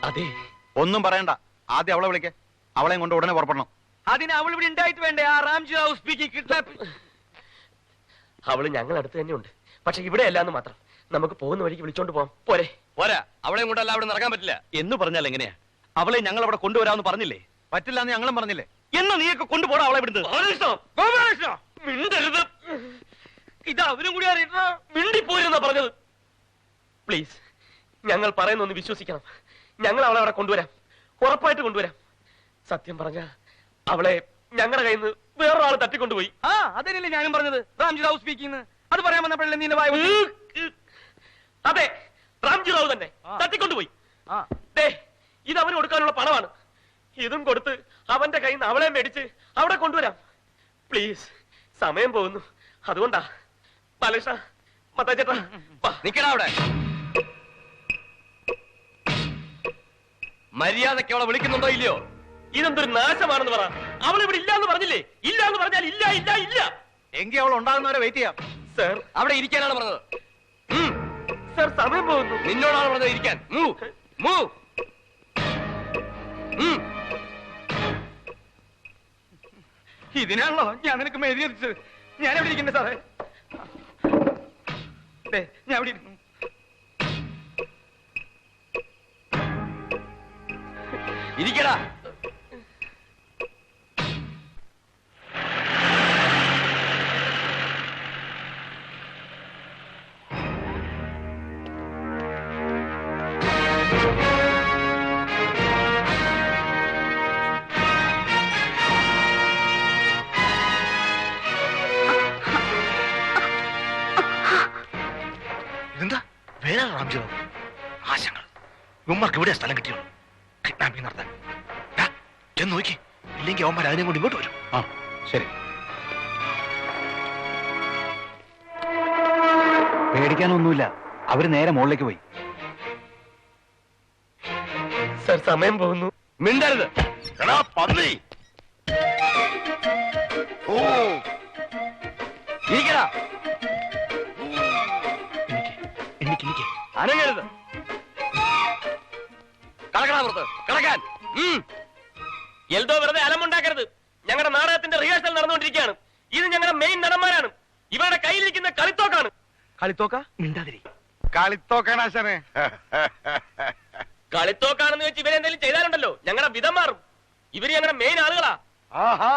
അതെ. ഒന്നും പറയണ്ട, ആദ്യം അവളെ വിളിക്ക. അവളെയും കൊണ്ട് ഉടനെ പുറപ്പെടണം. അതിന് അവൾ ഇവിടെ ഉണ്ടായിട്ട് വേണ്ടേ? ആ റാംജി റാവു സ്പീക്കിംഗ്. അവള് ഞങ്ങൾ അടുത്ത് തന്നെ ഉണ്ട്, പക്ഷെ ഇവിടെ അല്ലാന്ന് മാത്രം. നമുക്ക് പോകുന്ന വഴിക്ക് വിളിച്ചോണ്ട് പോവാം. പോരെ? പോരാ, അവളെയും കൊണ്ടല്ല അവിടെ നടക്കാൻ പറ്റില്ല. എന്ന് പറഞ്ഞാൽ എങ്ങനെയാ? അവളെ ഞങ്ങൾ അവിടെ കൊണ്ടുവരാമെന്ന് പറഞ്ഞില്ലേ? പറ്റില്ല എന്ന് ഞങ്ങളും പറഞ്ഞില്ലേ? എന്നാ നീയൊക്കെ കൊണ്ടുപോടാ അവളെ ഇവിടുന്ന്. മിണ്ടരുത്. ഇത് അവരും കൂടി അറിയിട്ടോ. മിണ്ടിപ്പോയിരുന്നാ പറഞ്ഞത്. പ്ലീസ്, ഞങ്ങൾ പറയുന്നൊന്ന് വിശ്വസിക്കണം. ഞങ്ങൾ അവളെ അവിടെ കൊണ്ടുവരാം, ഉറപ്പായിട്ട് കൊണ്ടുവരാം. സത്യം പറഞ്ഞ അവളെ ഞങ്ങളുടെ കയ്യിൽ നിന്ന് വേറൊരാൾ തട്ടിക്കൊണ്ടുപോയി. ആ അതന്നെയല്ലേ ഞാനും പറഞ്ഞത്, റാംജി റാവു സ്പീക്കിംഗ്. അത് പറയാൻ വന്നപ്പോഴല്ലേ നീ വായ. അതെ, റാംജി റാവു തന്നെ തട്ടിക്കൊണ്ടുപോയി. ഇത് അവന് കൊടുക്കാനുള്ള പണമാണ്. ഇതും കൊടുത്ത് അവന്റെ കയ്യിൽ നിന്ന് അവളെ മേടിച്ച് അവിടെ കൊണ്ടുവരാം. പ്ലീസ്, സമയം പോകുന്നു, അതുകൊണ്ടാ. ബാലകൃഷ്ണ, മത്താച്ചേട്ടാ, നിക്കടാ അവിടെ. മര്യാദയ്ക്ക് അവളെ വിളിക്കുന്നുണ്ടോ ഇല്ലയോ? ഇതെന്തൊരു നാശമാണെന്ന് പറ. അവൾ ഇവിടെ ഇല്ല എന്ന് പറഞ്ഞില്ലേ? ഇല്ല എന്ന് പറഞ്ഞാൽ ഇല്ല ഇല്ല ഇല്ല. എങ്കിൽ അവൾ ഉണ്ടാകുന്നവരെ വെയിറ്റ് ചെയ്യാം. സർ, അവിടെ ഇരിക്കാനാണ് പറഞ്ഞത്. സർ, സമയം പോകുന്നു. നിന്നോടാണ് പറഞ്ഞത് ഇരിക്കാൻ. ഇതിനാണല്ലോ ഞാൻ നിനക്ക് മെഴുതി എത്തിച്ചത്. ഞാൻ എവിടെ ഇരിക്കണ്ടേ സാറേ? ഞാൻ എവിടെ ഇരിക്കുന്നു? ഇരിക്കടാ. ഇതെന്താ വേറെ റാംജി റാവു? ആശങ്കൾ ഇവന്മാർക്ക് എവിടെയാ സ്ഥലം കിട്ടിയുള്ളൂ കിഡ്നാപ്പിംഗ് നടത്താൻ? ചെന്ന് നോക്കി, ഇല്ലെങ്കിൽ അവന്മാർ അതിനെ കൊണ്ട് ഇങ്ങോട്ട് വരും. ആ ശരി. പേടിക്കാനൊന്നുമില്ല, അവര് നേരെ മുകളിലേക്ക് പോയി. സർ, സമയം പോകുന്നു. മിണ്ടരുത്. പന്നി ഇരിക്കടാ. എനിക്ക് അനങ്ങരുത്. കടക്കടാ പുറത്ത്, കടക്കാൻ. എൽദോ, വെറുതെ അലമുണ്ടാക്കരുത്. ഞങ്ങളുടെ നാടകത്തിന്റെ റിഹേഴ്സൽ നടന്നുകൊണ്ടിരിക്കുകയാണ്. ഇത് ഞങ്ങളുടെ മെയിൻ നടന്മാരാണ്. ഇവരുടെ കയ്യിലിരിക്കുന്ന കളിത്തോക്കാണ്. കളിത്തോക്ക? മിണ്ടാതിരി. കളിത്തോക്കാണാശനെ. കളിത്തോക്കാണെന്ന് വെച്ച് ഇവരെന്തെങ്കിലും ചെയ്താലുണ്ടല്ലോ ഞങ്ങളുടെ വിധം മാറും. ഇവര് ഞങ്ങളുടെ മെയിൻ ആളുകളാ. ആഹാ,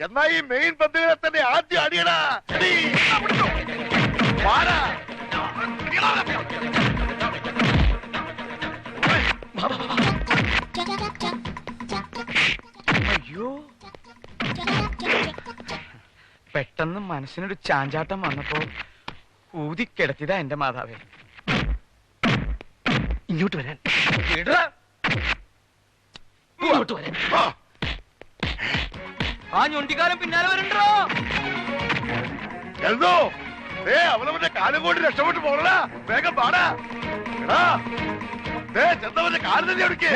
എന്നാ ഈ മെയിൻ പന്തുകളെ തന്നെ ആദ്യം അടിയടാ. അയ്യോ, പെട്ടെന്ന് മനസ്സിനൊരു ചാഞ്ചാട്ടം വന്നപ്പോ ഊതിക്കിടത്തിയതാ എന്റെ മാതാവേ. ഇങ്ങോട്ട് വരാൻ. ഇങ്ങോട്ട് വരാൻ. ആ ഞൊണ്ടിക്കാരൻ പിന്നാലെ വരണ്ടോ? അവനവന്റെ കാലം കൊണ്ട് രക്ഷപ്പെട്ടു പോകണ. വേഗം പാടാ. ചെന്നവന്റെ കാല് തന്നെ എടുക്കേ.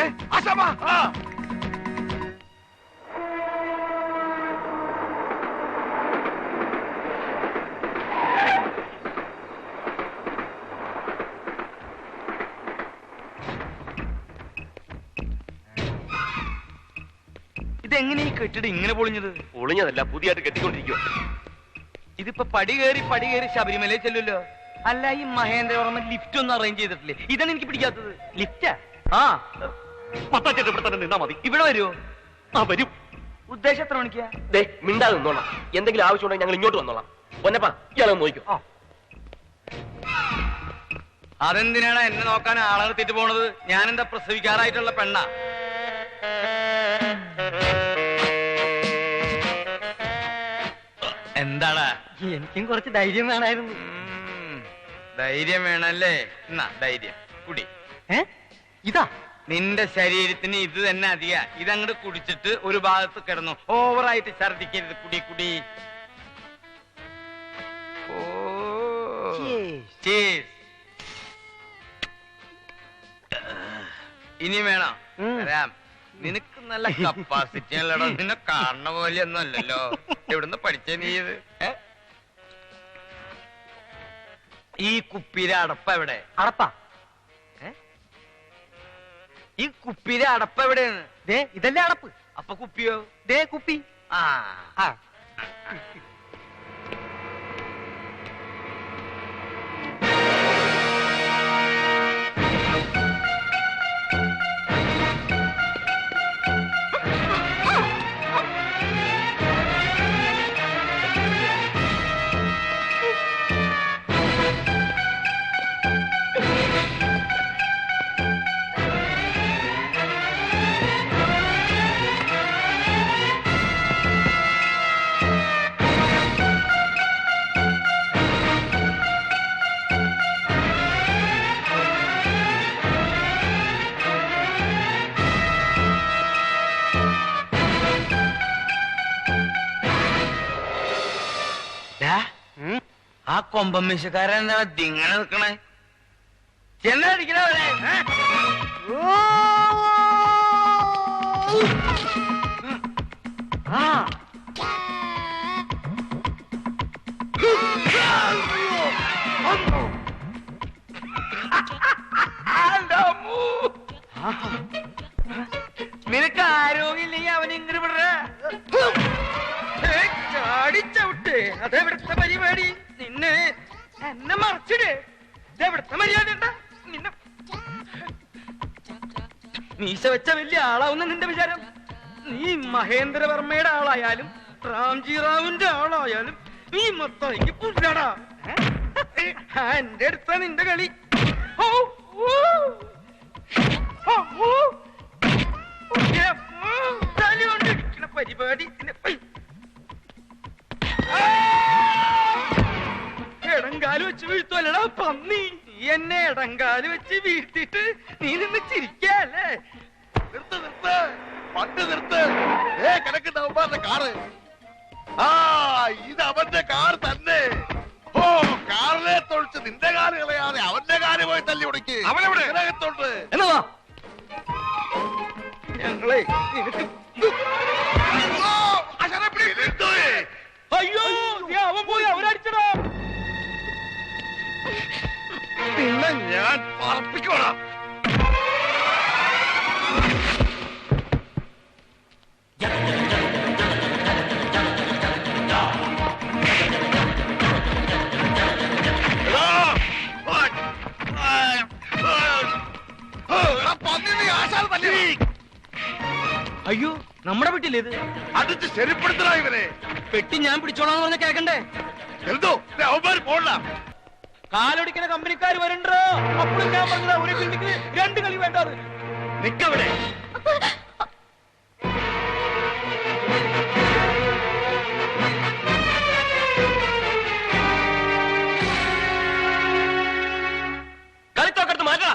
ഇതെങ്ങനെ ഈ കെട്ടിടം ഇങ്ങനെ പൊളിഞ്ഞത്? പൊളിഞ്ഞതല്ല, പുതിയതായിട്ട് കെട്ടിക്കൊണ്ടിരിക്കുക. ഇതിപ്പോ പടി കയറി ശബരിമലയിൽ ചെല്ലുമല്ലോ. അല്ല, ഈ മഹേന്ദ്രവർമ്മ ലിഫ്റ്റ് ഒന്നും അറേഞ്ച് ചെയ്തിട്ടില്ലേ? ഇതാണ് എനിക്ക് പിടിക്കാത്തത്. ലിഫ്റ്റാ? ആ, മത്താച്ചേട്ടൻ ഇവിടെ തന്നെ നിന്നാ മതി. ഇവിടെ വരുമോ? ആ, വരും. ഉദ്ദേശം എത്ര മണിക്കാ? മിണ്ടാതെ നിന്നോളാം. എന്തെങ്കിലും ആവശ്യമുണ്ടെങ്കിൽ ഞങ്ങൾ ഇങ്ങോട്ട് വന്നോളാം. പൊന്നപ്പാ, ഇയാളൊന്ന് നോക്കൂ. അതെന്തിനാണ് എന്നെ നോക്കാൻ ആളെ നിർത്തിയിട്ട് പോണത്? ഞാനെന്താ പ്രസവിക്കാറായിട്ടുള്ള പെണ്ണ? എന്താടാ? എനിക്കും കുറച്ച് ധൈര്യം വേണമായിരുന്നു. ധൈര്യം വേണല്ലേ? എന്നാ ധൈര്യം കുടി. ഇതാ നിന്റെ ശരീരത്തിന് ഇത് തന്നെ അധിക. ഇതങ്ങോട്ട് കുടിച്ചിട്ട് ഒരു ഭാഗത്ത് കിടന്നു. ഓവറായിട്ട് ഛർദിക്കരുത്. കുടി കുടി. ഓ, ഇനി വേണം വരാം. നിനക്ക് നല്ല കപ്പാസിറ്റി അല്ലടോ. നിന്നെ കാണുന്ന പോലെയൊന്നും അല്ലല്ലോ. എവിടുന്ന് പഠിച്ചേ നീ ഇത്? ഈ കുപ്പിയിലെ അടപ്പ എവിടെ? അടപ്പാ? ഈ കുപ്പിയിലെ അടപ്പ് എവിടെയാണ്? ദേ ഇതല്ലേ അടപ്പ്. അപ്പൊ കുപ്പിയോ? ദേ കുപ്പി. ആ ആ ആ കൊമ്പം മീശക്കാരൻ എന്താ ദിങ്ങനെ നിൽക്കണേ? ചെന്നടിക്കണവരെ നിനക്ക് ആരോഗ്യമില്ലെങ്കിൽ അവൻ ഇങ്ങനെ വിടറ ചാടിച്ചവിട്ട്. അതെവിടുത്തെ പരിപാടി? നിന്നെ എന്നെ മറച്ചിട്. ഇതെവിടുത്തെ മര്യാദ? നിന്നെ മീശ വെച്ച വലിയ ആളാവുന്ന നിന്റെ വിചാരം? നീ മഹേന്ദ്രവർമ്മയുടെ ആളായാലും റാംജി റാവുന്റെ ആളായാലും നീ മൊത്തം എനിക്ക് പുല്ലാടാ. എന്റെ അടുത്ത നിന്റെ കളി. തലകൊണ്ടിരിക്കണ പരിപാടി. ഇടങ്കാല് വെച്ച് വീഴ്ത്തുവല്ലടാ പന്നി. നീ എന്നെ ഇടങ്കാല് വെച്ച് വീഴ്ത്തിട്ട് നീ നിന്ന് ചിരിക്കല്ലേ? നിർത്ത് നിർത്ത്, പണ്ട് നിർത്ത്. കിടക്കുന്ന അവന്മാരുടെ കാറ്. ആ ഇത് അവന്റെ കാർ തന്നെ. ഓ കാറിനെ തൊഴിച്ച് നിന്റെ കാറ് കളയാതെ അവന്റെ കാറ് പോയി തല്ലി ഉടക്കി. അവനെവിടെ ഇതിനകത്തോട്ട് എന്നാ ഞങ്ങളെ നിനക്ക് അയ്യോ അവൻ പോയി അവരടിച്ചടാ. പിന്നെ ഞാൻ പറപ്പിക്കോടാ. അയ്യോ നമ്മുടെ പെട്ടില്ലേ ഇത്? അടിച്ച് ശരിപ്പെടുത്തണ ഇവരെ. പെട്ടി ഞാൻ പിടിച്ചോളാന്ന് പറഞ്ഞ കേക്കണ്ടേ? എന്തോ അവന്മാർ പോണ്ട. കാലൊടിക്കണ കമ്പനിക്കാർ വരണ്ടോ? അപ്പോഴും ഞാൻ പറഞ്ഞ ഒരു ബിൽഡിംഗ് 2 കളി വേണ്ടാറ്. നിക്കവിടെ. കളിത്തോക്കടുത്ത് മാറ്റാ.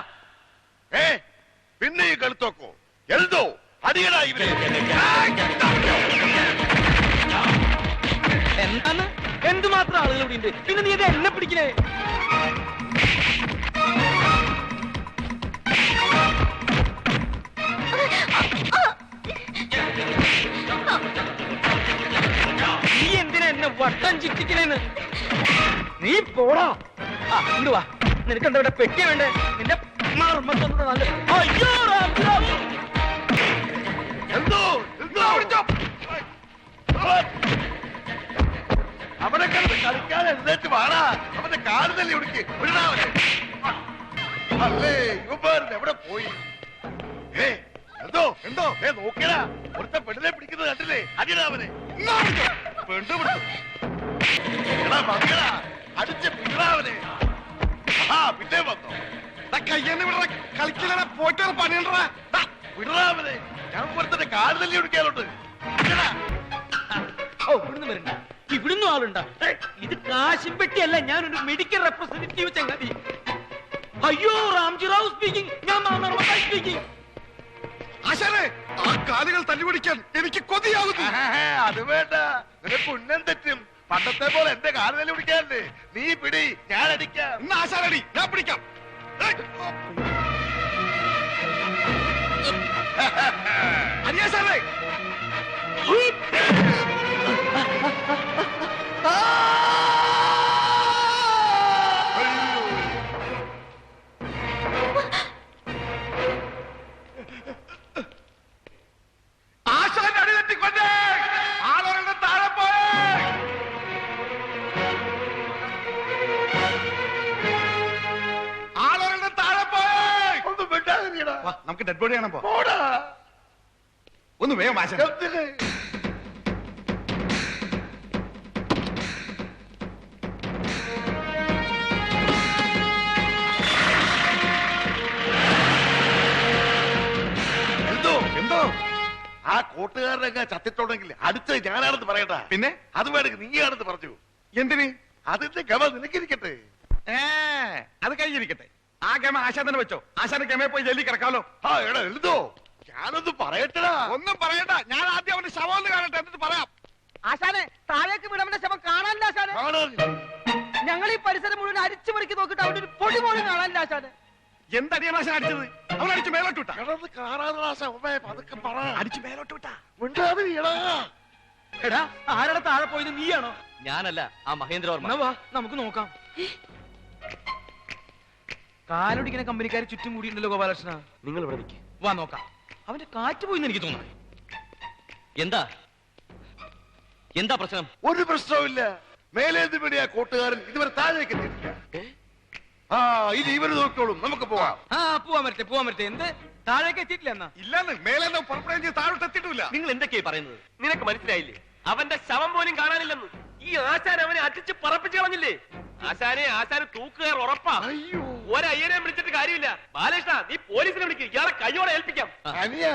പിന്നെ ഈ കളിത്തോക്കോ എന്തോ അടിയടാ ഇവരെ. എന്താണ്? എന്തുമാത്രം ആളുകൾ ഇവിടെ ഉണ്ട്. പിന്നെ നീ ഇത് എന്നെ പിടിക്കണേ? നീ എന്തിനാ എന്നെ വട്ടം ചുറ്റിക്കണേന്ന്? നീ പോടാ. ആ ഇങ്ങട് വാ. നിനക്ക് എന്താ ഇവിടെ പെട്ടി വേണ്ടേ? നിന്റെ മർമ്മത്തൊന്നും നല്ല. അയ്യോ എന്തോ അവനെ കിടന്ന് കളിക്കാതെ എഴുന്നേറ്റ് വാടാ. അവന്റെ കാല് തല്ലി ഉടുക്കി വിടാവനെ. അല്ലേ ഇവന്മാർ എവിടെ പോയി? എന്തോ നോക്കിയടാ. ഒരുത്ത പെണ്ണിനെ പിടിക്കുന്നത് കണ്ടില്ലേ? അടിയടാവനെ. അടിച്ച് പിടാവനെ. ആ പിന്നെ വന്നോ. കയ്യെന്ന് വിടറ. കളിക്കലടാ. പോയിട്ട് പണിയണ്ടാ. വിടാവനെ. ഞാൻ പുറത്തെ കാല് തല്ലി ഉടുക്കാനുണ്ട്. ഓ ഇവിടുന്ന് വരണ്ട. ഇവിടുന്ന് ആളുണ്ടാ. ഇത് കാശും പെട്ടിയല്ല, ഞാനൊരു മെഡിക്കൽ റെപ്രസെന്റേറ്റീവ് ചങ്ങാതി. അയ്യോ റാംജി റാവു സ്പീക്കിംഗ്. ഞാൻ സ്പീക്കിംഗ്. ആശാനെ ആ കാലുകൾ തല്ലിപിടിക്കാൻ എനിക്ക് കൊതിയാവുന്നു. അത് വേണ്ട. നിനക്ക് ഉന്നം തെറ്റും. പണ്ടത്തെ പോലെ എന്റെ കാല് തല്ലി പിടിക്കാറുണ്ട്. നീ പിടി, ഞാൻ അടിക്കാം. ആശാനടി, ഞാൻ പിടിക്കാം. അനിയാശാനെ പോടാ വാ നമുക്ക് ഡെഡ് ബോഡി കാണാൻ പോ പോടാ ഒന്ന് വേഗം ആശാൻ എന്തിന്? എന്തോ എന്തോ ആ കൂട്ടുകാരനൊക്കെ ചത്തിട്ടുണ്ടെങ്കിൽ അടുത്ത് ഞാനാണെന്ന് പറയട്ടാ പിന്നെ അത് വേണമെങ്കിൽ നീയാണെന്ന് പറഞ്ഞു എന്തിന് അതിന്റെ ഗമ നിനക്കിരിക്കട്ടെ ഏ അത് കഴിഞ്ഞിരിക്കട്ടെ ആ ഗമ ആശാൻ തന്നെ വെച്ചോ ആശാന്റെ ഗമയെ പോയി ജയിലിൽ കിടക്കാമല്ലോ ആ എടാ എഴുതോ ഞാനൊന്ന് പറയട്ടടാ ഒന്നും പറയണ്ട ഞാൻ ആദ്യം അവന്റെ ശവം കാണട്ടെ എന്നിട്ട് പറയാം ആശാനെ താഴേക്ക് വിടവന്റെ ശവം കാണാനില്ല ആശാനെ കാണാൻ ഞങ്ങൾ ഈ പരിസരം മുഴുവൻ അരിച്ചു പെറുക്കി നോക്കിട്ട് അവിടെ ഒരു പൊടി പോലും കാണാനില്ല ആശാനെ എന്തടിയാണ് ആശാൻ അടിച്ചത് അവൻ അടിച്ചു മേലോട്ട് വിട്ടാ കിടന്ന് കാണാനുള്ള ശവമേ പതുക്കെ പറ അടിച്ചു മേലോട്ട് വിട്ടാ മിണ്ടാതെ എടാ എടാ ആരുടെ താഴെ പോയത് നീയാണോ ഞാനല്ല ആ മഹേന്ദ്രവർമ്മ എന്നാ വാ നമുക്ക് നോക്കാം കാലൊടിക്കുന്ന കമ്പനിക്കാർ ചുറ്റും കൂടിയിട്ടുണ്ടല്ലോ ഗോപാലകൃഷ്ണ നിങ്ങൾ ഇവിടെ നിൽക്കുക. വാ നോക്കാം അവന്റെ കാറ്റ് പോയിന്ന് എനിക്ക് തോന്നുന്നു എന്താ എന്താ പ്രശ്നം? ഒരു പ്രശ്നവുമില്ല മേലേന്ത് പിടിയാ കൂട്ടുകാരൻ ഇതുവരെ താഴേക്ക് എത്തിയിട്ടില്ല ആ ഇത് ഇവര് നോക്കിക്കോളും നമുക്ക് പോവാം ആ പോവാൻ പറ്റേ എന്ത് താഴേക്ക് എത്തിയിട്ടില്ല എന്നാ ഇല്ലാന്ന് മേലെ പുറപ്പെടുകയും ചെയ്ത് താഴോട്ട് എത്തിയിട്ടില്ല നിങ്ങൾ എന്തൊക്കെയാ പറയുന്നത്? നിനക്ക് മനസ്സിലായില്ലേ? അവന്റെ ശവം പോലും കാണാനില്ലെന്ന്. ഈ ആശാൻ അവനെ അടിച്ച് പറപ്പിച്ച് കളഞ്ഞില്ലേ? ആശാന് തൂക്കുകാർ ഉറപ്പാ. അയ്യോ ഒരയ്യനെ വിളിച്ചിട്ട് കാര്യമില്ല. ബാലകൃഷ്ണ നീ പോലീസിനെ വിളിക്ക്, ഇയാളെ കയ്യോടെ ഏൽപ്പിക്കാം. അനിയ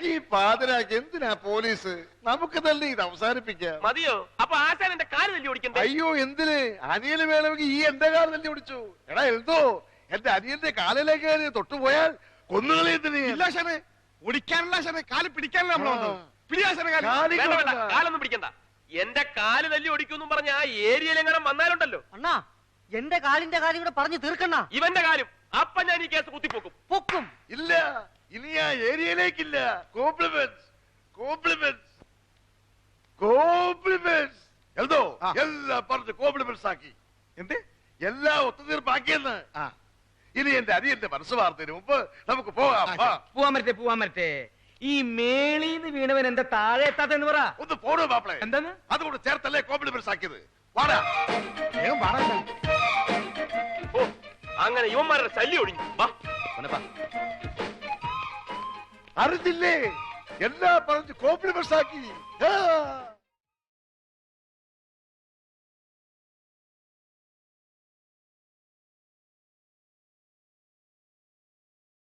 ഈ പാതിരാക്ക് എന്തിനാ പോലീസ് നമുക്ക് തന്നെ ഇത് അവസാനിപ്പിക്കാം മതിയോ? അപ്പൊ ആശാൻ എന്റെ കാല് തല്ലി ഓടിക്കണ്ടേ? അയ്യോ എന്തിന് അനിയന് വേണമെങ്കിൽ ഈ എന്റെ കാല് തന്നെ ഓടിച്ചു എടാ എഴുതോ എന്റെ അനിയന്റെ കാലിലേക്ക് കയറി തൊട്ടുപോയാൽ കൊന്നുകളി എന്തിന് ഇല്ല ആശാനെ ഓടിക്കാനുള്ള ആശാനെ കാല് പിടിക്കാനല്ല നമ്മൾ വന്നത് പിടിയാശാനെ കാല് കാലിൽ വേണ്ട വേണ്ട, കൊണ്ടാ. കാലൊന്നും പിടിക്കണ്ട. എന്റെ കാല് തല്ലി ഓടിക്കും പറഞ്ഞ ആ ഏരിയയിലെങ്ങനെ വന്നാലുണ്ടല്ലോ അണ്ണാ എന്റെ കാലിന്റെ കാര്യം കൂടെ പറഞ്ഞു തീർക്കണ്ണ ഇവന്റെ കാര്യം അപ്പൊ ഞാൻ ഈ കേസ് കുത്തിപ്പോക്കും. പൊക്കും ഇല്ല ഇനി ആ ഏരിയയിലേക്കില്ല കോംപ്ലിമെന്റ്സ് കോംപ്ലിമെന്റ്സ് കോംപ്ലിമെന്റ്സ് എന്തോ ആ. എല്ലാം പറഞ്ഞ് കോംപ്ലിമെന്റ്സ് ആക്കി എന്ത് എല്ലാം ഒത്തുതീർപ്പാക്കിയെന്ന് ആ ഇനി എന്റെ അനിയന്റെ മനസ്സ് വാർത്തതിന് മുമ്പ് നമുക്ക് പോകാം വാ. പോവാൻ പറ്റേ ഈ മേളീന്ന് വീണവൻ എന്താ താഴെ എത്താത്തെന്ന് പറ ഒന്ന് പോണോ മാപ്പിളെ എന്താന്ന് അതുകൊണ്ട് ചേർത്തല്ലേ കോംപ്ലിമെന്റ്സ് ആക്കിയത് വാടാ വേഗം പാടാ ഓ അങ്ങനെ ഇവന്മാരുടെ ശല്യം ഒഴിഞ്ഞു. വാ പൊന്നപ്പാ. അറിഞ്ഞില്ലേ എല്ലാം പറഞ്ഞ് കോംപ്ലിമെന്റ്സ് ആക്കി ആ.